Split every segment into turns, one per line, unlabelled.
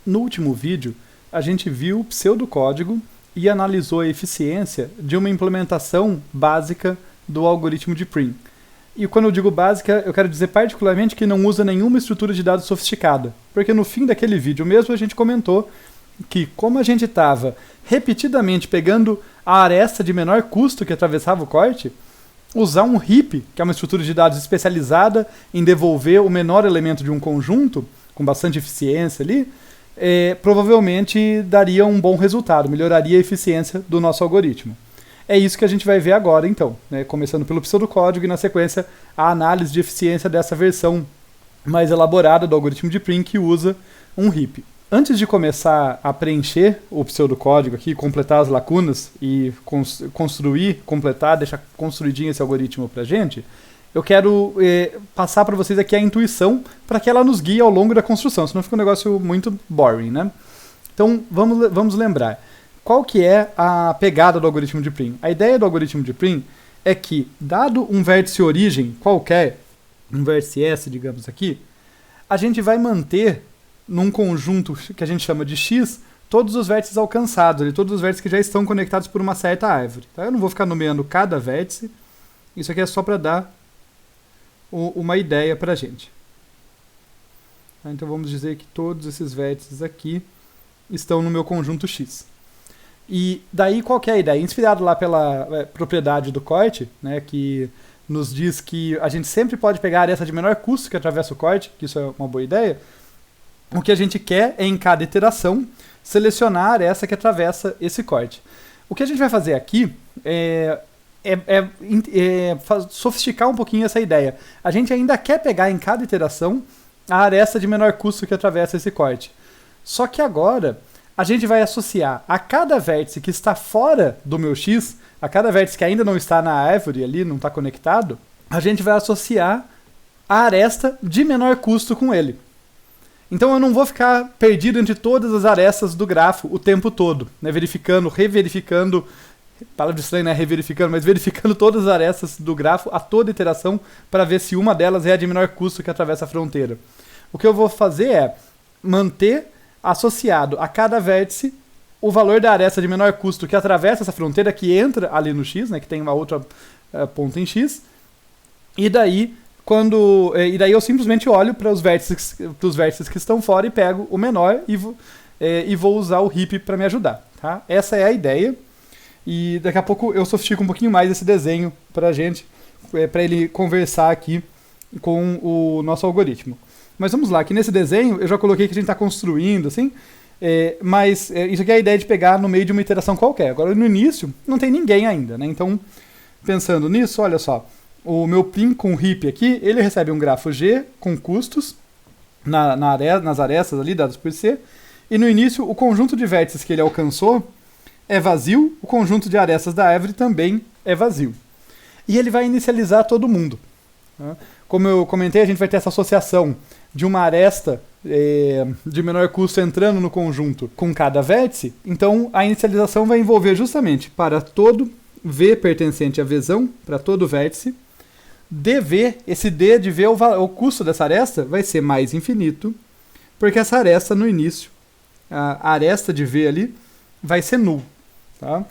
No último vídeo, a gente viu o pseudocódigo e analisou a eficiência de uma implementação básica do algoritmo de Prim. E quando eu digo básica, eu quero dizer particularmente que não usa nenhuma estrutura de dados sofisticada, porque no fim daquele vídeo mesmo a gente comentou que, como a gente estava repetidamente pegando a aresta de menor custo que atravessava o corte, usar um heap, que é uma estrutura de dados especializada em devolver o menor elemento de um conjunto, com bastante eficiência ali, provavelmente daria um bom resultado, melhoraria a eficiência do nosso algoritmo. É isso que a gente vai ver agora, então, né? Começando pelo pseudocódigo e, na sequência, a análise de eficiência dessa versão mais elaborada do algoritmo de Prim, que usa um heap. Antes de começar a preencher o pseudocódigo aqui, completar as lacunas e completar, deixar construidinho esse algoritmo para a gente, eu quero passar para vocês aqui a intuição para que ela nos guie ao longo da construção, senão fica um negócio muito boring, né? Então, vamos lembrar. Qual que é a pegada do algoritmo de Prim? A ideia do algoritmo de Prim é que, dado um vértice origem qualquer, um vértice S, digamos aqui, a gente vai manter num conjunto que a gente chama de X todos os vértices alcançados, todos os vértices que já estão conectados por uma certa árvore. Tá? Eu não vou ficar nomeando cada vértice, isso aqui é só para dar uma ideia para a gente. Tá? Então vamos dizer que todos esses vértices aqui estão no meu conjunto X. E daí qual que é a ideia? Inspirado lá pela propriedade do corte, né, que nos diz que a gente sempre pode pegar a aresta de menor custo que atravessa o corte, que isso é uma boa ideia. O que a gente quer é, em cada iteração, selecionar a aresta que atravessa esse corte. O que a gente vai fazer aqui é sofisticar um pouquinho essa ideia. A gente ainda quer pegar em cada iteração a aresta de menor custo que atravessa esse corte. Só que agora a gente vai associar a cada vértice que está fora do meu X, a cada vértice que ainda não está na árvore ali, não está conectado, a gente vai associar a aresta de menor custo com ele. Então eu não vou ficar perdido entre todas as arestas do grafo o tempo todo, né, verificando, reverificando, palavra estranha, né, reverificando, mas verificando todas as arestas do grafo a toda iteração para ver se uma delas é a de menor custo que atravessa a fronteira. O que eu vou fazer é manter associado a cada vértice o valor da aresta de menor custo que atravessa essa fronteira, que entra ali no X, né, que tem uma outra ponta em X, e daí eu simplesmente olho para os vértices que estão fora e pego o menor e vou usar o heap para me ajudar. Tá? Essa é a ideia, e daqui a pouco eu sofistico um pouquinho mais esse desenho para a gente, para ele conversar aqui com o nosso algoritmo. Mas vamos lá, aqui nesse desenho eu já coloquei que a gente está construindo, assim, mas isso aqui é a ideia de pegar no meio de uma iteração qualquer. Agora, no início, não tem ninguém ainda, né? Então, pensando nisso, olha só, o meu Prim com heap aqui, ele recebe um grafo G com custos nas arestas ali, dadas por C, e no início o conjunto de vértices que ele alcançou é vazio, o conjunto de arestas da árvore também é vazio. E ele vai inicializar todo mundo. Tá? Como eu comentei, a gente vai ter essa associação de uma aresta de menor custo entrando no conjunto com cada vértice, então a inicialização vai envolver justamente para todo V pertencente a Vzão, para todo vértice, dV, esse D de V, o custo dessa aresta vai ser mais infinito, porque essa aresta no início, a aresta de V ali, vai ser null. Tá?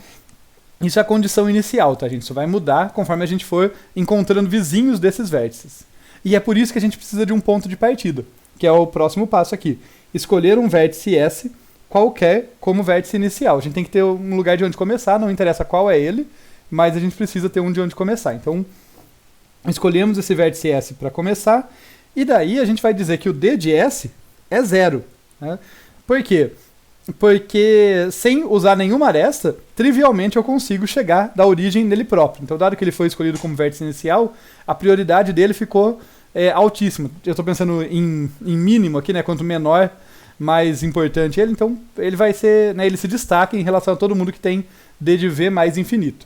Isso é a condição inicial, tá, gente? Isso vai mudar conforme a gente for encontrando vizinhos desses vértices. E é por isso que a gente precisa de um ponto de partida, que é o próximo passo aqui. Escolher um vértice S qualquer como vértice inicial. A gente tem que ter um lugar de onde começar, não interessa qual é ele, mas a gente precisa ter um de onde começar. Então, escolhemos esse vértice S para começar, e daí a gente vai dizer que o D de S é 0. Né? Por quê? Porque sem usar nenhuma aresta, trivialmente eu consigo chegar da origem dele próprio. Então, dado que ele foi escolhido como vértice inicial, a prioridade dele ficou altíssima. Eu estou pensando em mínimo aqui, né? Quanto menor, mais importante ele. Então, ele vai ser, né, ele se destaca em relação a todo mundo que tem D de V mais infinito.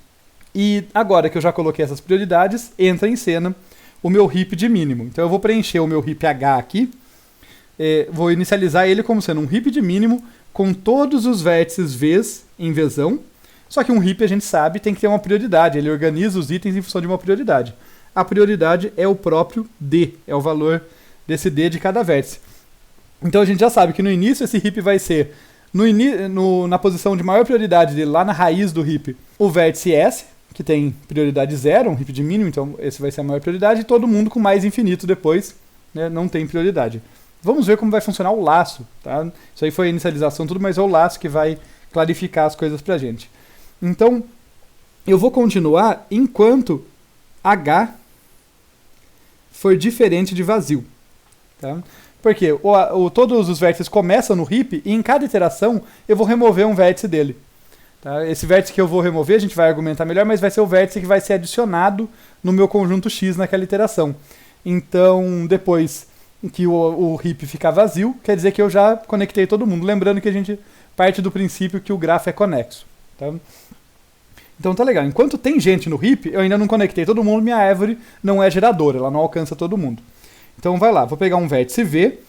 E agora que eu já coloquei essas prioridades, entra em cena o meu heap de mínimo. Então, eu vou preencher o meu heap H aqui, vou inicializar ele como sendo um heap de mínimo com todos os vértices Vs em Vzão, só que um heap, a gente sabe, tem que ter uma prioridade, ele organiza os itens em função de uma prioridade. A prioridade é o próprio D, é o valor desse D de cada vértice. Então a gente já sabe que no início esse heap vai ser na posição de maior prioridade dele, lá na raiz do heap, o vértice S, que tem prioridade 0, um heap de mínimo, então esse vai ser a maior prioridade, e todo mundo com mais infinito depois, né, não tem prioridade. Vamos ver como vai funcionar o laço, tá? Isso aí foi a inicialização tudo, mas é o laço que vai clarificar as coisas pra gente. Então, eu vou continuar enquanto H for diferente de vazio, tá? Porque todos os vértices começam no heap e em cada iteração eu vou remover um vértice dele. Tá? Esse vértice que eu vou remover, a gente vai argumentar melhor, mas vai ser o vértice que vai ser adicionado no meu conjunto X naquela iteração. Então, depois que o heap ficar vazio, quer dizer que eu já conectei todo mundo. Lembrando que a gente parte do princípio que o grafo é conexo. Tá? Então tá legal. Enquanto tem gente no heap, eu ainda não conectei todo mundo, minha árvore não é geradora, ela não alcança todo mundo. Então vai lá, vou pegar um vértice V,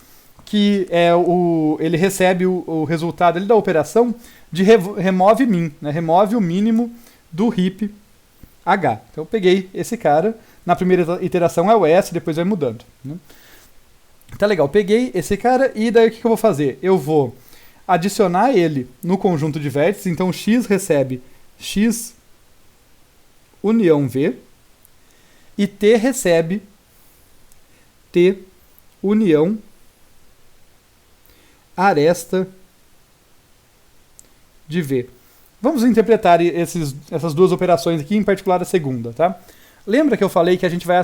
que é ele recebe o resultado ali da operação de remove min, né? Remove o mínimo do heap H. Então eu peguei esse cara, na primeira iteração é o S, depois vai mudando. Né? Tá legal, peguei esse cara e daí o que eu vou fazer? Eu vou adicionar ele no conjunto de vértices, então X recebe X união V e T recebe T união aresta de V. Vamos interpretar essas duas operações aqui, em particular a segunda, tá? Lembra que eu falei que a gente vai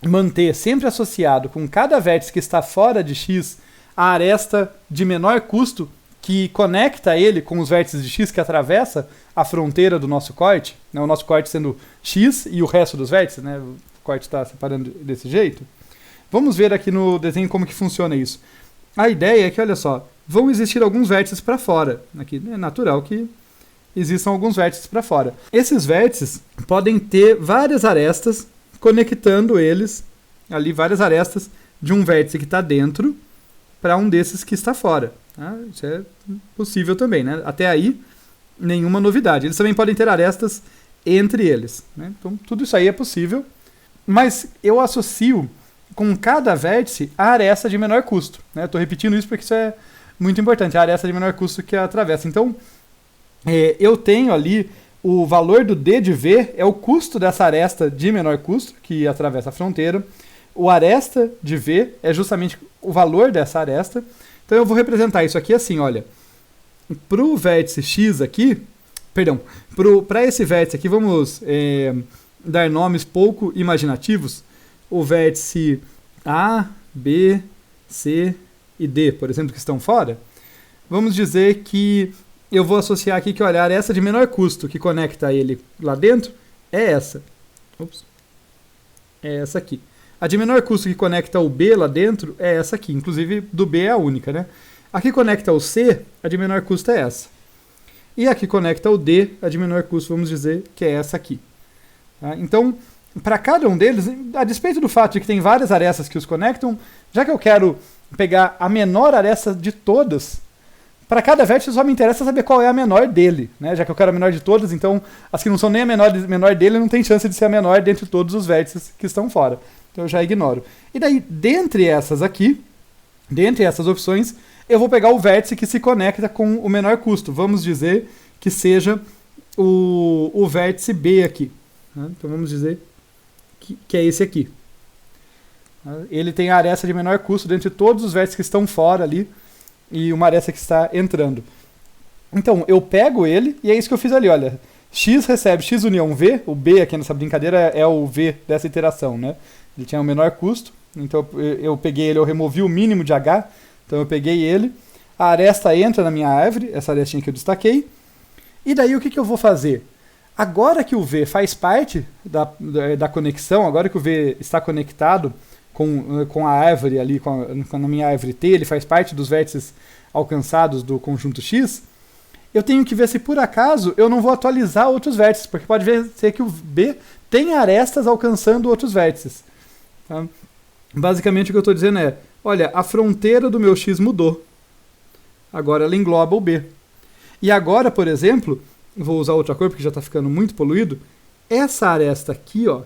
manter sempre associado com cada vértice que está fora de X a aresta de menor custo que conecta ele com os vértices de X que atravessa a fronteira do nosso corte, né? O nosso corte sendo X e o resto dos vértices, né? O corte está separando desse jeito. Vamos ver aqui no desenho como que funciona isso. A ideia é que, olha só, vão existir alguns vértices para fora. Aqui é natural que existam alguns vértices para fora. Esses vértices podem ter várias arestas conectando eles, ali várias arestas de um vértice que está dentro para um desses que está fora. Tá? Isso é possível também, né? Até aí, nenhuma novidade. Eles também podem ter arestas entre eles. Né? Então, tudo isso aí é possível. Mas eu associo com cada vértice a aresta de menor custo. Estou repetindo isso porque isso é muito importante, a aresta de menor custo que atravessa. Então, eu tenho ali o valor do D de V, é o custo dessa aresta de menor custo, que atravessa a fronteira. O aresta de V é justamente o valor dessa aresta. Então, eu vou representar isso aqui assim, olha. Para o vértice X aqui, perdão, para esse vértice aqui, vamos dar nomes pouco imaginativos. O vértice A, B, C e D, por exemplo, que estão fora, vamos dizer que eu vou associar aqui que, olha, a aresta de menor custo que conecta ele lá dentro é essa. Ops. É essa aqui. A de menor custo que conecta o B lá dentro é essa aqui. Inclusive, do B é a única, né? A que conecta o C, a de menor custo é essa. E a que conecta o D, a de menor custo, vamos dizer que é essa aqui. Tá? Então, para cada um deles, a despeito do fato de que tem várias arestas que os conectam, já que eu quero pegar a menor aresta de todas, para cada vértice só me interessa saber qual é a menor dele, né? Já que eu quero a menor de todas, então as que não são nem a menor dele não tem chance de ser a menor dentre todos os vértices que estão fora. Então eu já ignoro. E daí, dentre essas aqui, dentre essas opções, eu vou pegar o vértice que se conecta com o menor custo. Vamos dizer que seja o vértice B aqui. Né? Então vamos dizer que é esse aqui. Ele tem a aresta de menor custo dentre todos os vértices que estão fora ali e uma aresta que está entrando. Então, eu pego ele e é isso que eu fiz ali, olha. X recebe X união V, o B aqui nessa brincadeira é o V dessa iteração, né? Ele tinha o menor custo, então eu peguei ele, eu removi o mínimo de H, então eu peguei ele, a aresta entra na minha árvore, essa arestinha que eu destaquei, e daí o que eu vou fazer? Agora que o V faz parte da conexão, agora que o V está conectado com a árvore ali, com a minha árvore T, ele faz parte dos vértices alcançados do conjunto X, eu tenho que ver se por acaso eu não vou atualizar outros vértices, porque pode ser que o B tenha arestas alcançando outros vértices. Tá? Basicamente o que eu estou dizendo é, olha, a fronteira do meu X mudou. Agora ela engloba o B. E agora, por exemplo, vou usar outra cor porque já está ficando muito poluído, essa aresta aqui, ó,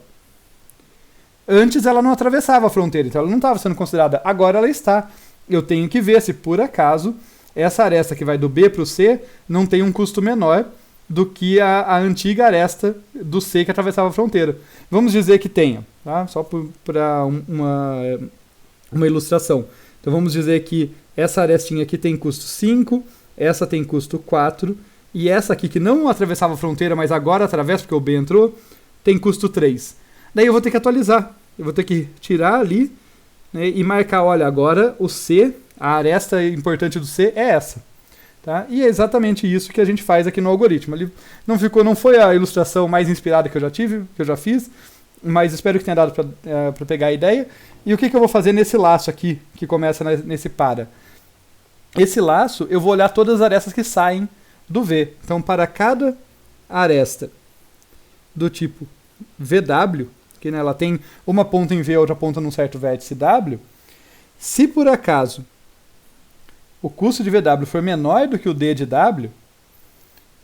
antes ela não atravessava a fronteira, então ela não estava sendo considerada, agora ela está. eu tenho que ver se por acaso essa aresta que vai do B para o C não tem um custo menor do que a antiga aresta do C que atravessava a fronteira. Vamos dizer que tenha, tá? Só para uma ilustração. Então vamos dizer que essa arestinha aqui tem custo 5, essa tem custo 4, e essa aqui que não atravessava a fronteira, mas agora atravessa porque o B entrou, tem custo 3. Daí eu vou ter que atualizar. Eu vou ter que tirar ali, né, e marcar, olha, agora o C, a aresta importante do C é essa. Tá? E é exatamente isso que a gente faz aqui no algoritmo. Ele não foi a ilustração mais inspirada que eu já tive, que eu já fiz, mas espero que tenha dado para pegar a ideia. E o que eu vou fazer nesse laço aqui, que começa nesse para? Esse laço, eu vou olhar todas as arestas que saem do V. Então, para cada aresta do tipo VW, que, né, ela tem uma ponta em V, outra ponta num certo vértice W, se por acaso o custo de VW for menor do que o D de W,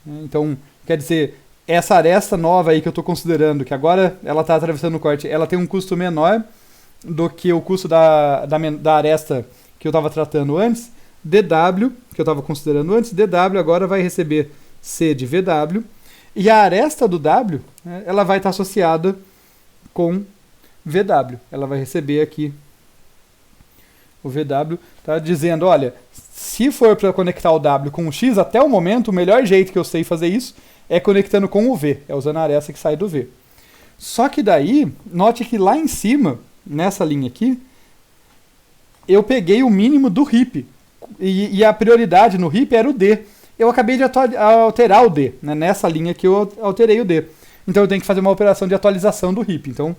né, então, quer dizer, essa aresta nova aí que eu estou considerando, que agora ela está atravessando o corte, ela tem um custo menor do que o custo da aresta que eu estava tratando antes, DW, que eu estava considerando antes, DW agora vai receber C de VW, e a aresta do W, né, ela vai estar associada com VW. Ela vai receber aqui o VW, tá dizendo, olha, se for para conectar o W com o X, até o momento, o melhor jeito que eu sei fazer isso é conectando com o V, é usando a aresta que sai do V. Só que daí, note que lá em cima, nessa linha aqui, eu peguei o mínimo do RIP, e a prioridade no RIP era o D. Eu acabei de alterar o D, né? Nessa linha que eu alterei o D. Então eu tenho que fazer uma operação de atualização do RIP. Então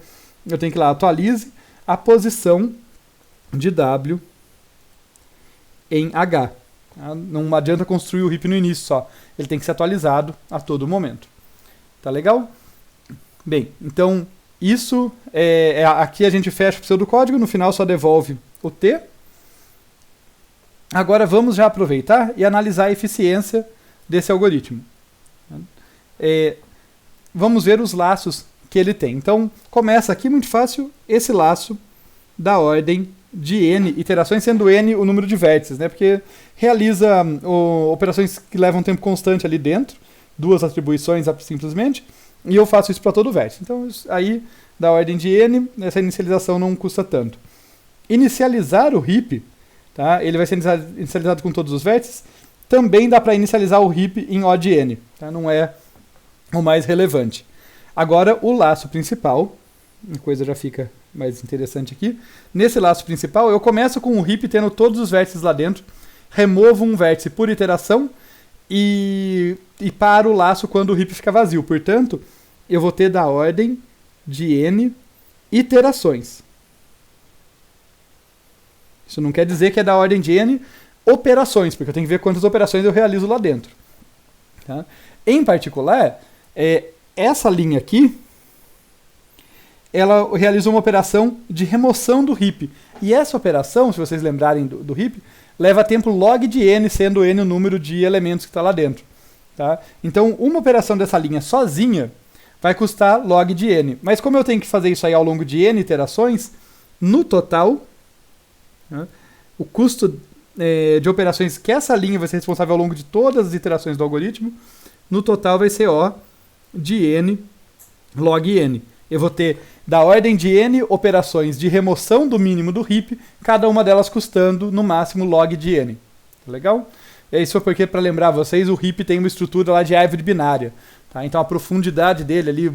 eu tenho que ir lá, atualize a posição de W em H. Não adianta construir o RIP no início só. Ele tem que ser atualizado a todo momento. Tá legal? Bem, então isso aqui a gente fecha o pseudocódigo, no final só devolve o T. Agora vamos já aproveitar e analisar a eficiência desse algoritmo. Vamos ver os laços que ele tem. Então, começa aqui muito fácil esse laço da ordem de n iterações, sendo n o número de vértices, né? Porque realiza operações que levam tempo constante ali dentro, duas atribuições simplesmente, e eu faço isso para todo vértice. Então, aí, da ordem de n, essa inicialização não custa tanto. Inicializar o heap, tá? Ele vai ser inicializado com todos os vértices, também dá para inicializar o heap em O de n, tá? Não é o mais relevante. Agora, o laço principal, a coisa já fica mais interessante aqui. Nesse laço principal, eu começo com o heap tendo todos os vértices lá dentro, removo um vértice por iteração e paro o laço quando o heap fica vazio. Portanto, eu vou ter da ordem de n iterações. Isso não quer dizer que é da ordem de n operações, porque eu tenho que ver quantas operações eu realizo lá dentro. Tá? Em particular, essa linha aqui, ela realiza uma operação de remoção do heap. E essa operação, se vocês lembrarem do heap, leva tempo log de n, sendo n o número de elementos que está lá dentro. Tá? Então, uma operação dessa linha sozinha vai custar log de n. Mas como eu tenho que fazer isso aí ao longo de n iterações, no total, né, o custo de operações que essa linha vai ser responsável ao longo de todas as iterações do algoritmo, no total vai ser O de n log n. Eu vou ter da ordem de n operações de remoção do mínimo do heap, cada uma delas custando no máximo log de n. Legal? E isso foi porque, para lembrar vocês, o heap tem uma estrutura lá de árvore binária. Tá? Então a profundidade dele ali,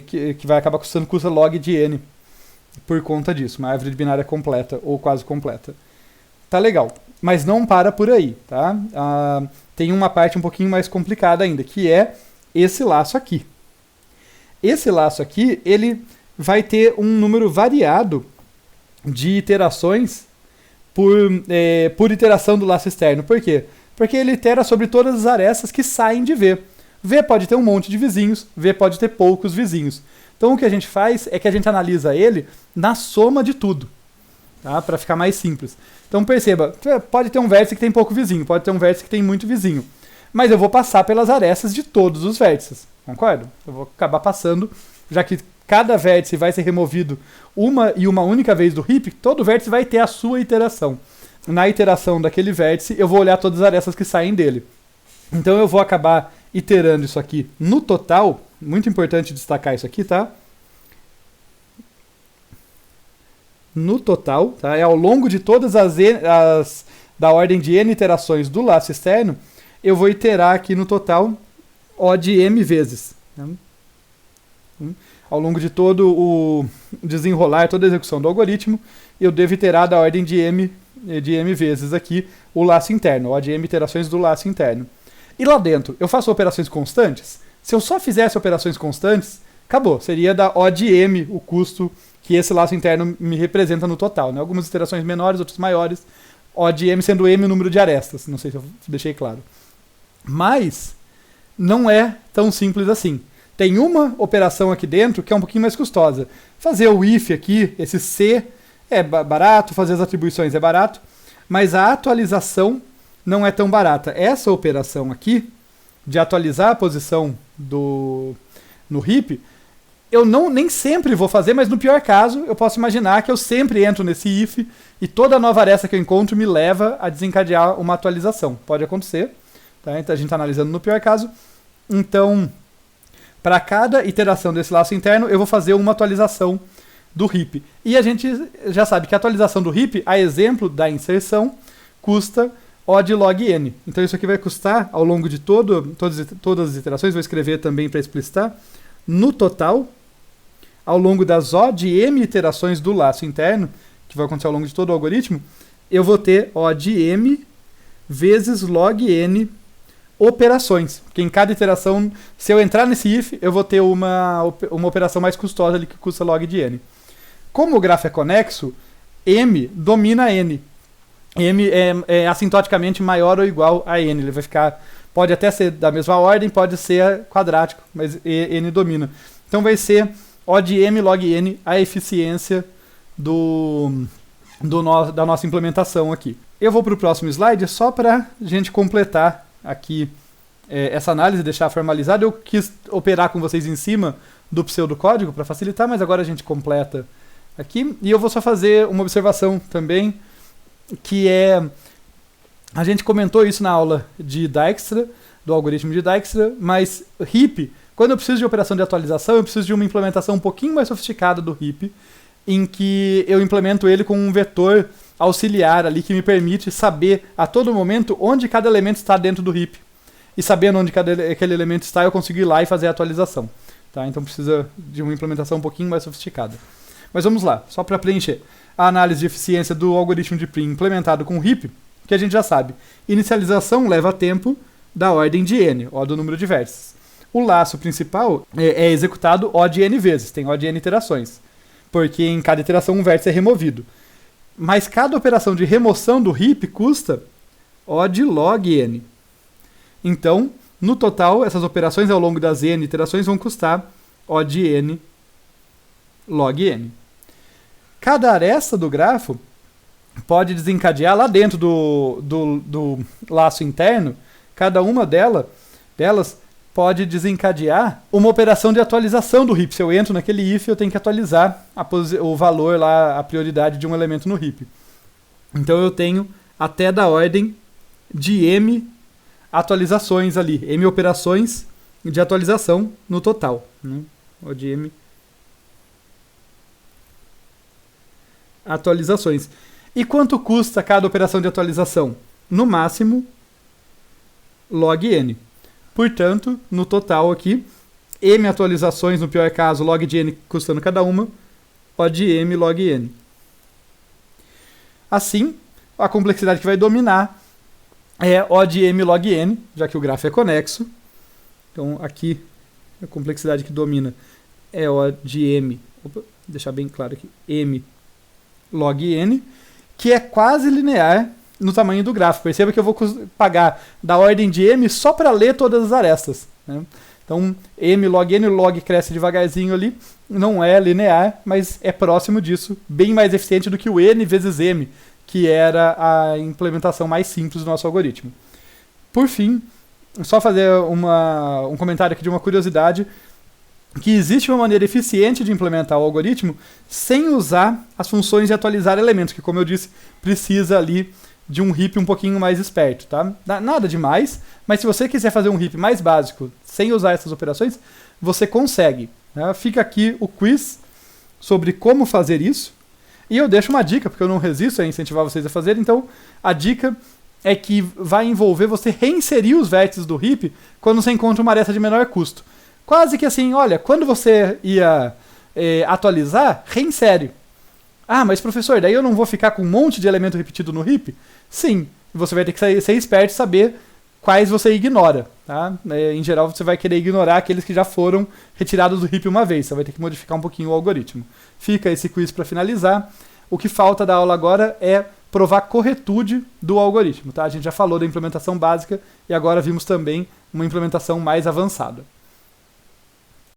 que vai acabar custa log de n por conta disso. Uma árvore binária completa ou quase completa. Tá legal. Mas não para por aí. Tá? Tem uma parte um pouquinho mais complicada ainda, que é esse laço aqui. Esse laço aqui, ele vai ter um número variado de iterações por iteração do laço externo. Por quê? Porque ele itera sobre todas as arestas que saem de V. V pode ter um monte de vizinhos, V pode ter poucos vizinhos. Então o que a gente faz é que a gente analisa ele na soma de tudo, tá? Para ficar mais simples. Então perceba, pode ter um vértice que tem pouco vizinho, pode ter um vértice que tem muito vizinho. Mas eu vou passar pelas arestas de todos os vértices, concordo? Eu vou acabar passando, já que cada vértice vai ser removido uma e uma única vez do heap, todo vértice vai ter a sua iteração. Na iteração daquele vértice, eu vou olhar todas as arestas que saem dele. Então eu vou acabar iterando isso aqui no total. Muito importante destacar isso aqui, tá? No total, tá? É ao longo de todas da ordem de n iterações do laço externo, eu vou iterar aqui no total O de m vezes. Tá? Ao longo de todo o desenrolar, toda a execução do algoritmo, eu devo iterar da ordem de m vezes aqui o laço interno, O de m iterações do laço interno. E lá dentro, eu faço operações constantes? Se eu só fizesse operações constantes, acabou. Seria da O de m o custo que esse laço interno me representa no total. Né? Algumas iterações menores, outras maiores. O de m sendo m o número de arestas. Não sei se eu deixei claro. Mas não é tão simples assim. Tem uma operação aqui dentro que é um pouquinho mais custosa. Fazer o if aqui, esse C, é barato, fazer as atribuições é barato, mas a atualização não é tão barata. Essa operação aqui, de atualizar a posição no heap, eu nem sempre vou fazer, mas no pior caso, eu posso imaginar que eu sempre entro nesse if e toda nova aresta que eu encontro me leva a desencadear uma atualização. Pode acontecer, tá? Então a gente está analisando no pior caso. Então, para cada iteração desse laço interno, eu vou fazer uma atualização do heap. E a gente já sabe que a atualização do heap, a exemplo da inserção, custa O de log n. Então isso aqui vai custar, ao longo de todas as iterações, vou escrever também para explicitar, no total, ao longo das O de m iterações do laço interno, que vai acontecer ao longo de todo o algoritmo, eu vou ter O de m vezes log n operações. Porque em cada iteração, se eu entrar nesse if, eu vou ter uma operação mais custosa ali que custa log de n. Como o grafo é conexo, m domina n. M é assintoticamente maior ou igual a n. Ele vai ficar, pode até ser da mesma ordem, pode ser quadrático, mas n domina. Então vai ser O de m log n a eficiência da nossa implementação aqui. Eu vou para o próximo slide só para a gente completar aqui essa análise, deixar formalizada. Eu quis operar com vocês em cima do pseudocódigo para facilitar, mas agora a gente completa aqui. E eu vou só fazer uma observação também, que a gente comentou isso na aula de Dijkstra, do algoritmo de Dijkstra, mas heap, quando eu preciso de operação de atualização, eu preciso de uma implementação um pouquinho mais sofisticada do heap, em que eu implemento ele com um vetor auxiliar ali que me permite saber a todo momento onde cada elemento está dentro do heap. E sabendo onde aquele elemento está, eu consigo ir lá e fazer a atualização. Tá? Então precisa de uma implementação um pouquinho mais sofisticada. Mas vamos lá, só para preencher. A análise de eficiência do algoritmo de Prim implementado com heap, que a gente já sabe. Inicialização leva tempo da ordem de n, O do número de vértices. O laço principal é executado O de n vezes, tem O de n iterações. Porque em cada iteração um vértice é removido. Mas cada operação de remoção do heap custa O de log n. Então, no total, essas operações ao longo das n iterações vão custar O de n log n. Cada aresta do grafo pode desencadear lá dentro do laço interno, cada uma delas pode desencadear uma operação de atualização do heap. Se eu entro naquele if, eu tenho que atualizar o valor lá, a prioridade de um elemento no heap. Então eu tenho até da ordem de m atualizações ali, m operações de atualização no total. Né? O de m atualizações. E quanto custa cada operação de atualização? No máximo, log n. Portanto, no total aqui, m atualizações, no pior caso, log de n custando cada uma, O de m log n. Assim, a complexidade que vai dominar é O de m log n, já que o grafo é conexo. Então, aqui, a complexidade que domina é O de m, deixar bem claro aqui, m log n, que é quase linear no tamanho do grafo. Perceba que eu vou pagar da ordem de m só para ler todas as arestas. Né? Então, m log n, o log cresce devagarzinho ali, não é linear, mas é próximo disso, bem mais eficiente do que o n vezes m, que era a implementação mais simples do nosso algoritmo. Por fim, só fazer um comentário aqui de uma curiosidade. que existe uma maneira eficiente de implementar o algoritmo sem usar as funções de atualizar elementos, que, como eu disse, precisa ali de um heap um pouquinho mais esperto, tá? Nada demais, mas se você quiser fazer um heap mais básico sem usar essas operações, você consegue. Né? Fica aqui o quiz sobre como fazer isso. E eu deixo uma dica, porque eu não resisto a incentivar vocês a fazer. Então, a dica é que vai envolver você reinserir os vértices do heap quando você encontra uma aresta de menor custo. Quase que assim, olha, quando você ia atualizar, reinsere. Ah, mas professor, daí eu não vou ficar com um monte de elemento repetido no heap? Sim, você vai ter que ser esperto e saber quais você ignora. Tá? Em geral, você vai querer ignorar aqueles que já foram retirados do heap uma vez. Você vai ter que modificar um pouquinho o algoritmo. Fica esse quiz para finalizar. O que falta da aula agora é provar corretude do algoritmo. Tá? A gente já falou da implementação básica e agora vimos também uma implementação mais avançada.